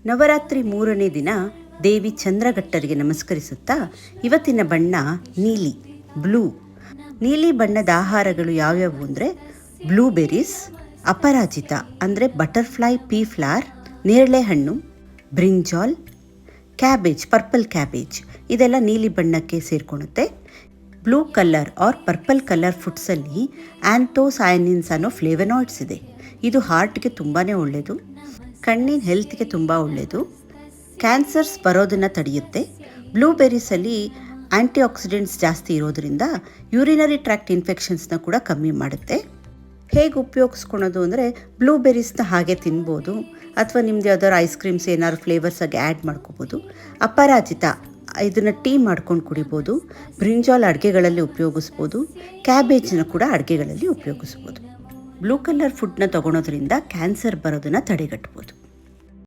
ನವರಾತ್ರಿ 3ನೇ ದಿನ ದೇವಿ ಚಂದ್ರಘಟ್ಟರಿಗೆ ನಮಸ್ಕರಿಸುತ್ತಾ ಇವತ್ತಿನ ಬಣ್ಣ ನೀಲಿ, ಬ್ಲೂ. ನೀಲಿ ಬಣ್ಣದ ಆಹಾರಗಳು ಯಾವ್ಯಾವು ಅಂದರೆ ಬ್ಲೂಬೆರೀಸ್, ಅಪರಾಜಿತ ಅಂದರೆ ಬಟರ್ಫ್ಲೈ ಪೀ ಫ್ಲವರ್, ನೇರಳೆ ಹಣ್ಣು, ಬ್ರಿಂಜಾಲ್, ಕ್ಯಾಬೇಜ್, ಪರ್ಪಲ್ ಕ್ಯಾಬೇಜ್, ಇದೆಲ್ಲ ನೀಲಿ ಬಣ್ಣಕ್ಕೆ ಸೇರಿಕೊಳ್ಳುತ್ತೆ. Blue colour or purple colour ಫುಡ್ಸಲ್ಲಿ ಆ್ಯಂಥೋಸಯಾನಿನ್ಸ್ ಅನ್ನೋ ಫ್ಲೇವನಾಯ್ಡ್ಸ್ ಇದೆ. ಇದು ಹಾರ್ಟ್ಗೆ ತುಂಬಾ ಒಳ್ಳೆಯದು, ಕಣ್ಣಿನ ಹೆಲ್ತ್ಗೆ ತುಂಬ ಒಳ್ಳೆಯದು, ಕ್ಯಾನ್ಸರ್ಸ್ ಬರೋದನ್ನು ತಡೆಯುತ್ತೆ. ಬ್ಲೂಬೆರೀಸಲ್ಲಿ ಆ್ಯಂಟಿ ಆಕ್ಸಿಡೆಂಟ್ಸ್ ಜಾಸ್ತಿ ಇರೋದ್ರಿಂದ ಯೂರಿನರಿ ಟ್ರ್ಯಾಕ್ಟ್ ಇನ್ಫೆಕ್ಷನ್ಸ್ನ ಕೂಡ ಕಮ್ಮಿ ಮಾಡುತ್ತೆ. ಹೇಗೆ ಉಪಯೋಗಿಸ್ಕೊಳೋದು ಅಂದರೆ ಬ್ಲೂಬೆರೀಸ್ನ ಹಾಗೆ ತಿನ್ಬೋದು, ಅಥವಾ ನಿಮ್ದು ಯಾವ್ದಾದ್ರು ಐಸ್ ಕ್ರೀಮ್ಸ್ ಏನಾದ್ರು ಫ್ಲೇವರ್ಸಾಗಿ ಆ್ಯಡ್ ಮಾಡ್ಕೋಬೋದು. ಅಪರಾಜಿತ ಇದನ್ನು ಟೀ ಮಾಡ್ಕೊಂಡು ಕುಡಿಬೋದು. ಬ್ರಿಂಜಾಲ್ ಅಡುಗೆಗಳಲ್ಲಿ ಉಪಯೋಗಿಸ್ಬೋದು. ಕ್ಯಾಬೇಜನ್ನ ಕೂಡ ಅಡುಗೆಗಳಲ್ಲಿ ಉಪಯೋಗಿಸ್ಬೋದು. ಬ್ಲೂ ಕಲರ್ ಫುಡ್ನ ತೊಗೊಳೋದ್ರಿಂದ ಕ್ಯಾನ್ಸರ್ ಬರೋದನ್ನು ತಡೆಗಟ್ಬೋದು.